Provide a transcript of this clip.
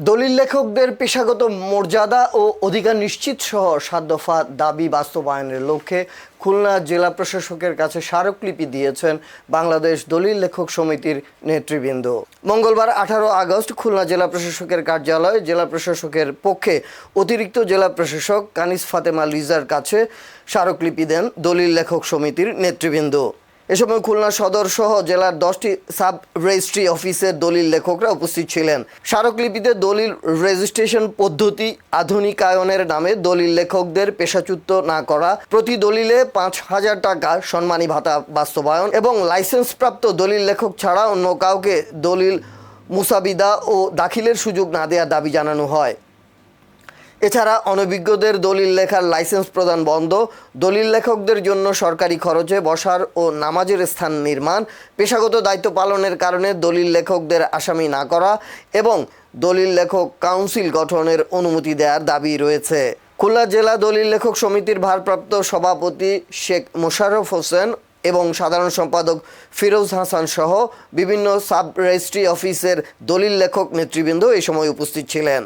দলিল লেখকদের পেশাগত মর্যাদা ও অধিকার নিশ্চিত সহ ৭ দফা দাবি বাস্তবায়নের লক্ষ্যে খুলনা জেলা প্রশাসকের কাছে স্মারকলিপি দিয়েছেন বাংলাদেশ দলিল লেখক সমিতির নেতৃবৃন্দ। মঙ্গলবার ১৮ আগস্ট খুলনা জেলা প্রশাসকের কার্যালয়ে জেলা প্রশাসকের পক্ষে অতিরিক্ত জেলা প্রশাসক কানিজ ফাতেমা লিজার কাছে স্মারকলিপি দেন দলিল লেখক সমিতির নেতৃবৃন্দ। এ সময় খুলনা সদর সহ জেলার 10টি সাব রেজিস্ট্রি অফিসের দলিল লেখকরা উপস্থিত ছিলেন। স্মারকলিপিতে দলিল রেজিস্ট্রেশন পদ্ধতি আধুনিকায়নের নামে দলিল লেখকদের পেশাচ্যুত না করা, প্রতি দলিলে ৫,০০০ টাকা সম্মানী ভাতা বাস্তবায়ন এবং লাইসেন্সপ্রাপ্ত দলিল লেখক ছাড়া অন্য কাউকে দলিল মুসাবিদা ও দাখিলের সুযোগ না দেওয়ার দাবি জানানো হয়। এছাড়া অনভিজ্ঞদের দলিল লেখার লাইসেন্স প্রদান বন্ধ, দলিল লেখকদের জন্য সরকারি খরচে বসার ও নামাজের স্থান নির্মাণ, পেশাগত দায়িত্ব পালনের কারণে দলিল লেখকদের আসামি না করা এবং দলিল লেখক কাউন্সিল গঠনের অনুমতি দেওয়ার দাবি রয়েছে। খুলনা জেলা দলিল লেখক সমিতির ভারপ্রাপ্ত সভাপতি শেখ মোশাররফ হোসেন এবং সাধারণ সম্পাদক ফিরোজ হাসান সহ বিভিন্ন সাব রেজিস্ট্রি অফিসের দলিল লেখক নেতৃবৃন্দ এই সময় উপস্থিত ছিলেন।